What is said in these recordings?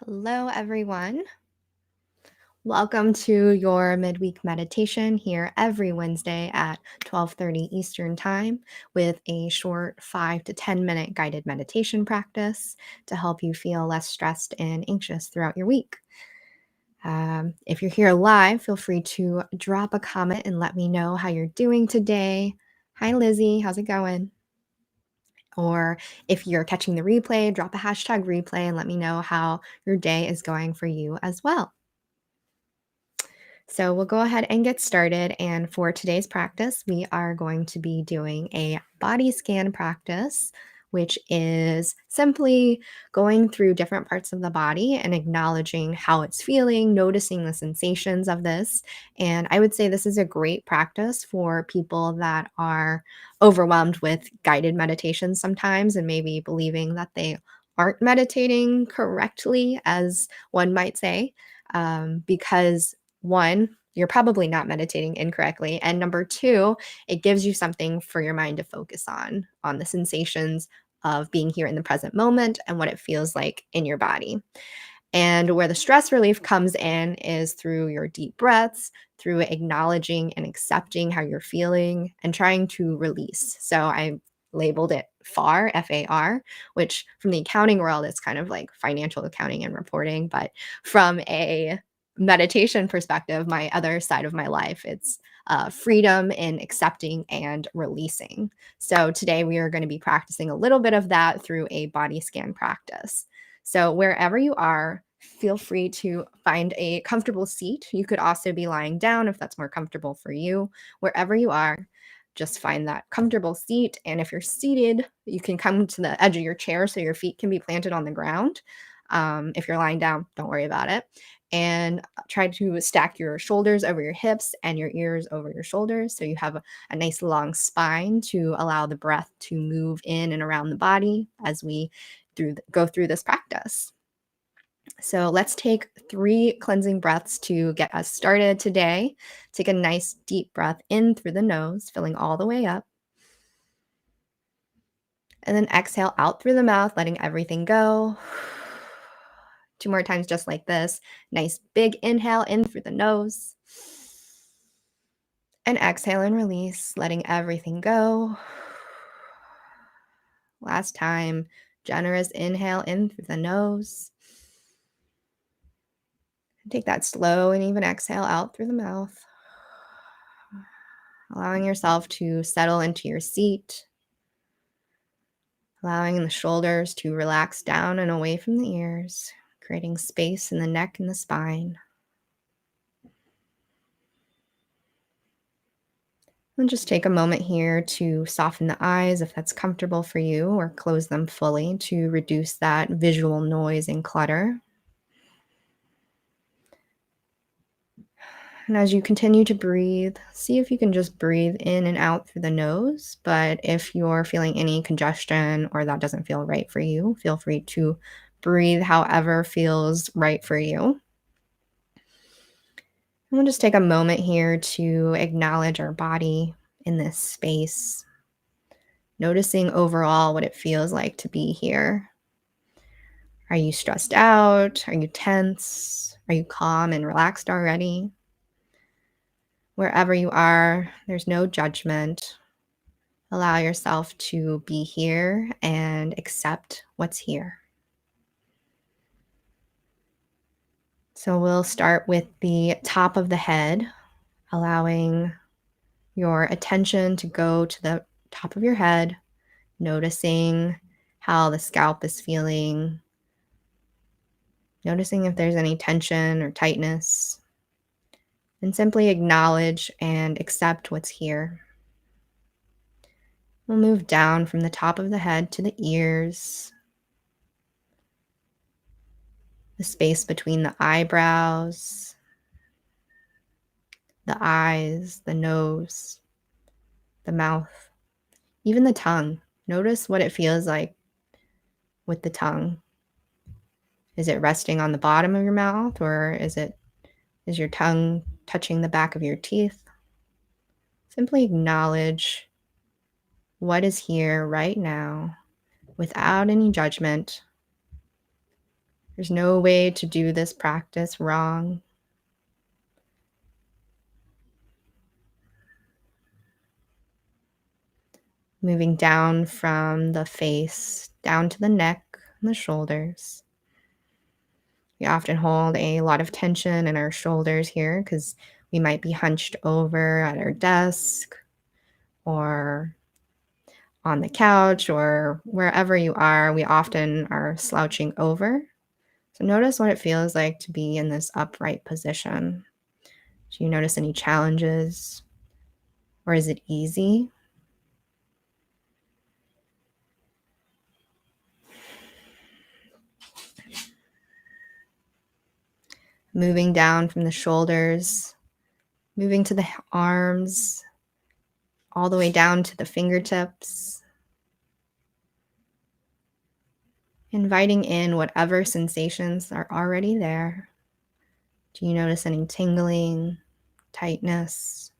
Hello, everyone. Welcome to your midweek meditation here every Wednesday at 12:30 Eastern Time with a short 5 to 10 minute guided meditation practice to help you feel less stressed and anxious throughout your week. If you're here live, feel free to drop a comment and let me know how you're doing today. Hi, Lizzie. How's it going? Or if you're catching the replay, drop a hashtag replay and let me know how your day is going for you as well. So we'll go ahead and get started. And for today's practice, we are going to be doing a body scan practice, which is simply going through different parts of the body and acknowledging how it's feeling, noticing the sensations of this. And I would say this is a great practice for people that are overwhelmed with guided meditations sometimes and maybe believing that they aren't meditating correctly, as one might say, because one, you're probably not meditating incorrectly. And number two, it gives you something for your mind to focus on the sensations of being here in the present moment and what it feels like in your body. And where the stress relief comes in is through your deep breaths, through acknowledging and accepting how you're feeling and trying to release. So I labeled it FAR, FAR, which from the accounting world, it's kind of like financial accounting and reporting. But from a meditation perspective, my other side of my life, it's freedom in accepting and releasing. So today we are going to be practicing a little bit of that through a body scan practice. So wherever you are, feel free to find a comfortable seat. You could also be lying down if that's more comfortable for you. Wherever you are, just find that comfortable seat. And if you're seated, you can come to the edge of your chair so your feet can be planted on the ground. If you're lying down, don't worry about it. And try to stack your shoulders over your hips and your ears over your shoulders so you have a nice long spine to allow the breath to move in and around the body as we go through this practice. So let's take 3 cleansing breaths to get us started today. Take a nice deep breath in through the nose, filling all the way up. And then exhale out through the mouth, letting everything go. 2 more times just like this. Nice big inhale in through the nose. And exhale and release, letting everything go. Last time, generous inhale in through the nose. Take that slow and even exhale out through the mouth. Allowing yourself to settle into your seat. Allowing the shoulders to relax down and away from the ears, creating space in the neck and the spine. And just take a moment here to soften the eyes if that's comfortable for you, or close them fully to reduce that visual noise and clutter. And as you continue to breathe, see if you can just breathe in and out through the nose. But if you're feeling any congestion or that doesn't feel right for you, feel free to breathe however feels right for you. And we'll just take a moment here to acknowledge our body in this space, noticing overall what it feels like to be here. Are you stressed out? Are you tense? Are you calm and relaxed already? Wherever you are, there's no judgment. Allow yourself to be here and accept what's here. So we'll start with the top of the head, allowing your attention to go to the top of your head, noticing how the scalp is feeling, noticing if there's any tension or tightness, and simply acknowledge and accept what's here. We'll move down from the top of the head to the ears, the space between the eyebrows, the eyes, the nose, the mouth, even the tongue. Notice what it feels like with the tongue. Is it resting on the bottom of your mouth, or is your tongue touching the back of your teeth? Simply acknowledge what is here right now without any judgment. There's no way to do this practice wrong. Moving down from the face, down to the neck and the shoulders. We often hold a lot of tension in our shoulders here because we might be hunched over at our desk or on the couch or wherever you are. We often are slouching over. So notice what it feels like to be in this upright position. Do you notice any challenges, or is it easy? Moving down from the shoulders, moving to the arms, all the way down to the fingertips. Inviting in whatever sensations are already there. Do you notice any tingling, tightness?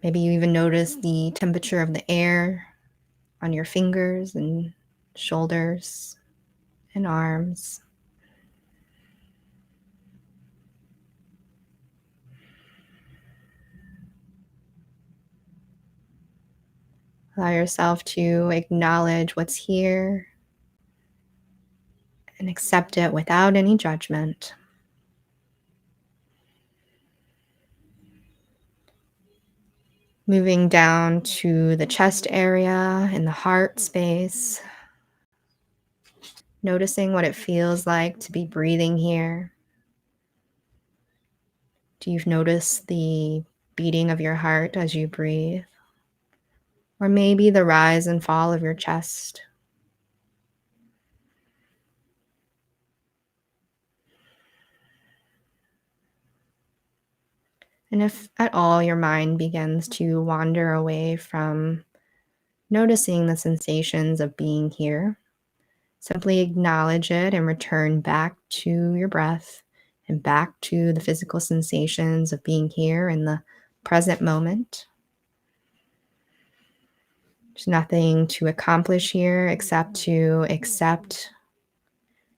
Maybe you even notice the temperature of the air on your fingers and shoulders and arms. Allow yourself to acknowledge what's here and accept it without any judgment. Moving down to the chest area and the heart space. Noticing what it feels like to be breathing here. Do you notice the beating of your heart as you breathe? Or maybe the rise and fall of your chest? And if at all your mind begins to wander away from noticing the sensations of being here, simply acknowledge it and return back to your breath and back to the physical sensations of being here in the present moment. There's nothing to accomplish here except to accept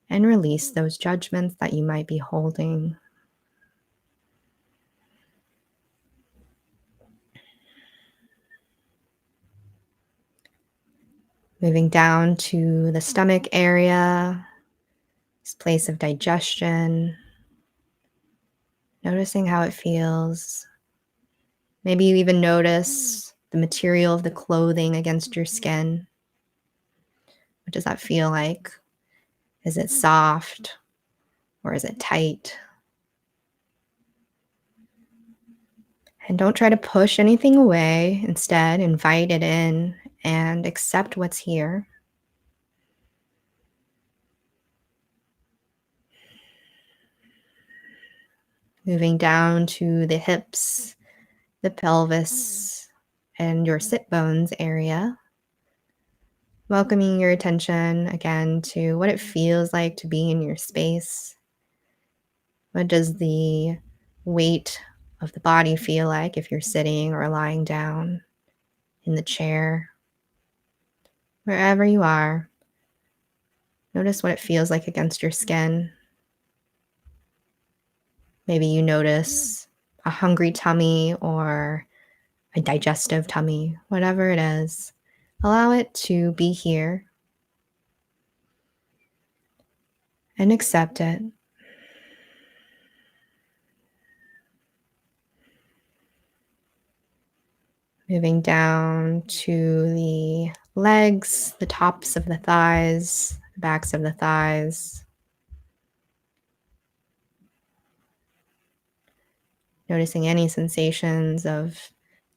and release those judgments that you might be holding. Moving down to the stomach area, this place of digestion, noticing how it feels. Maybe you even notice the material of the clothing against your skin. What does that feel like? Is it soft or is it tight? And don't try to push anything away. Instead, invite it in and accept what's here. Moving down to the hips, the pelvis, and your sit bones area. Welcoming your attention again to what it feels like to be in your space. What does the weight of the body feel like if you're sitting or lying down in the chair? Wherever you are, notice what it feels like against your skin. Maybe you notice a hungry tummy or a digestive tummy, whatever it is. Allow it to be here and accept it. Moving down to the legs, the tops of the thighs, the backs of the thighs. Noticing any sensations of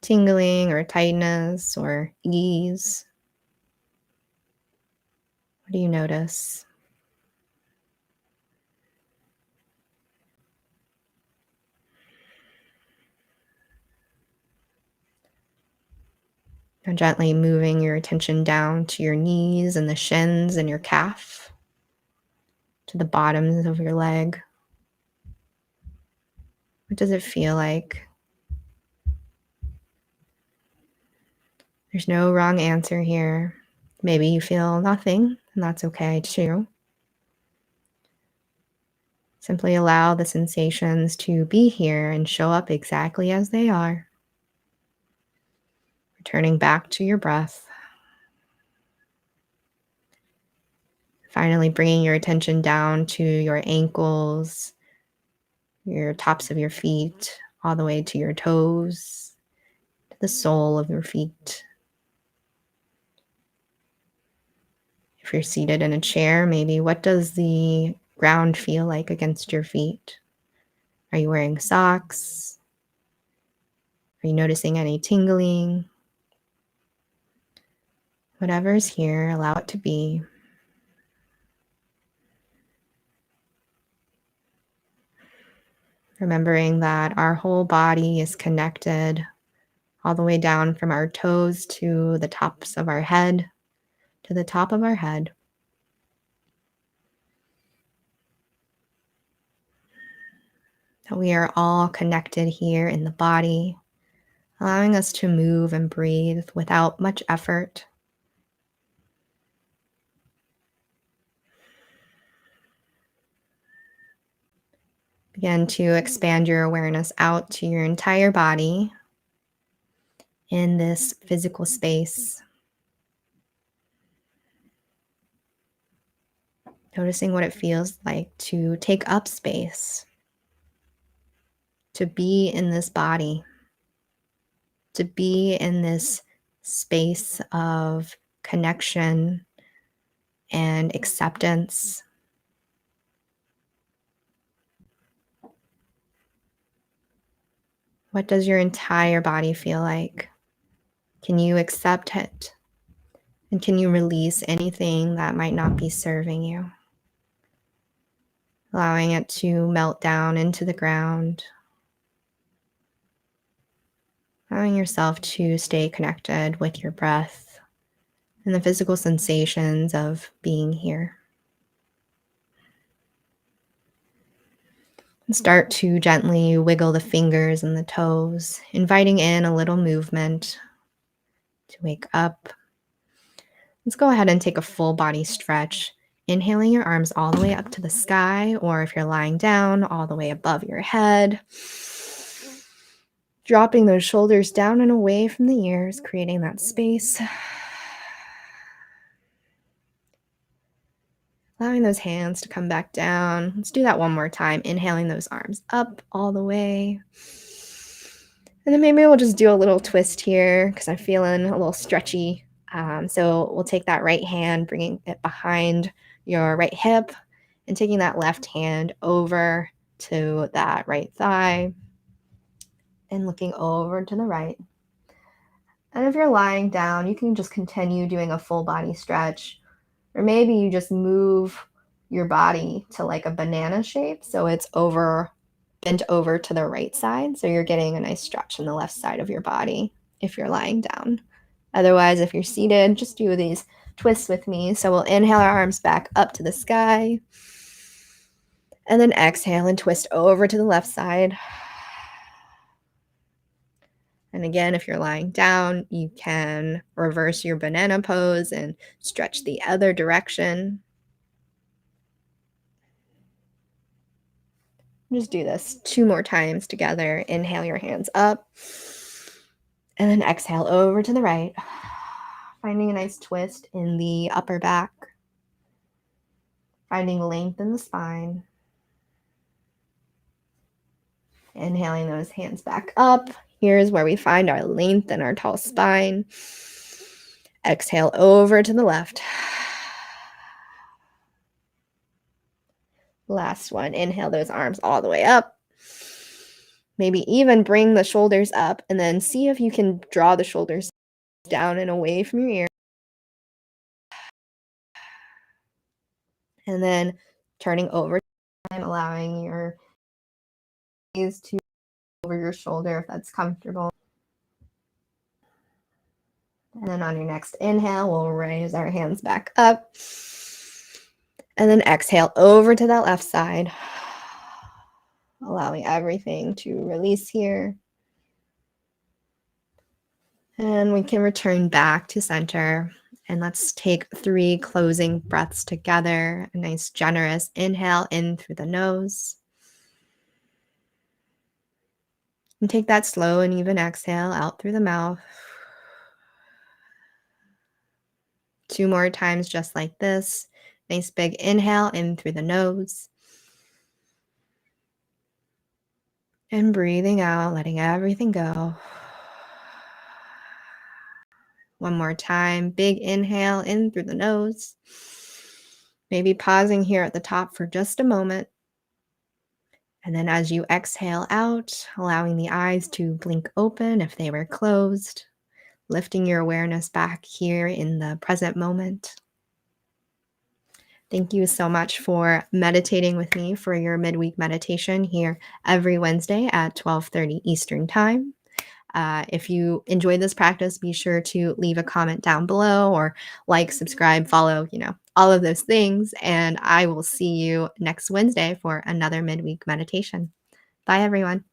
tingling or tightness or ease. What do you notice? Now gently moving your attention down to your knees and the shins and your calf, to the bottoms of your leg. What does it feel like? There's no wrong answer here. Maybe you feel nothing, and that's okay too. Simply allow the sensations to be here and show up exactly as they are. Returning back to your breath. Finally, bringing your attention down to your ankles, your tops of your feet, all the way to your toes, to the sole of your feet. If you're seated in a chair, maybe what does the ground feel like against your feet? Are you wearing socks? Are you noticing any tingling? Whatever's here, allow it to be. Remembering that our whole body is connected all the way down from our toes to the tops of our head, to the top of our head. That we are all connected here in the body, allowing us to move and breathe without much effort. Begin to expand your awareness out to your entire body in this physical space. Noticing what it feels like to take up space, to be in this body, to be in this space of connection and acceptance. What does your entire body feel like? Can you accept it? And can you release anything that might not be serving you? Allowing it to melt down into the ground. Allowing yourself to stay connected with your breath and the physical sensations of being here. And start to gently wiggle the fingers and the toes, inviting in a little movement to wake up. Let's go ahead and take a full body stretch. Inhaling your arms all the way up to the sky, or if you're lying down, all the way above your head. Dropping those shoulders down and away from the ears, creating that space. Allowing those hands to come back down. Let's do that one more time. Inhaling those arms up all the way. And then maybe we'll just do a little twist here because I'm feeling a little stretchy. So we'll take that right hand, bringing it behind your right hip, and taking that left hand over to that right thigh and looking over to the right. And if you're lying down, you can just continue doing a full body stretch. Or maybe you just move your body to like a banana shape. So it's bent over to the right side. So you're getting a nice stretch on the left side of your body if you're lying down. Otherwise, if you're seated, just do these twists with me. So we'll inhale our arms back up to the sky. And then exhale and twist over to the left side. And again, if you're lying down, you can reverse your banana pose and stretch the other direction. Just do this 2 more times together. Inhale your hands up. And then exhale over to the right. Finding a nice twist in the upper back. Finding length in the spine. Inhaling those hands back up. Here's where we find our length and our tall spine. Exhale over to the left. Last one. Inhale those arms all the way up. Maybe even bring the shoulders up and then see if you can draw the shoulders down and away from your ear. And then turning over, allowing your gaze to over your shoulder if that's comfortable. And then on your next inhale, we'll raise our hands back up. And then exhale over to that left side, allowing everything to release here. And we can return back to center. And let's take 3 closing breaths together. A nice generous inhale in through the nose. And take that slow and even exhale out through the mouth. 2 more times just like this. Nice big inhale in through the nose. And breathing out, letting everything go. One more time. Big inhale in through the nose. Maybe pausing here at the top for just a moment. And then as you exhale out, allowing the eyes to blink open if they were closed, lifting your awareness back here in the present moment. Thank you so much for meditating with me for your midweek meditation here every Wednesday at 12:30 Eastern Time. If you enjoyed this practice, be sure to leave a comment down below or like, subscribe, follow, all of those things. And I will see you next Wednesday for another midweek meditation. Bye, everyone.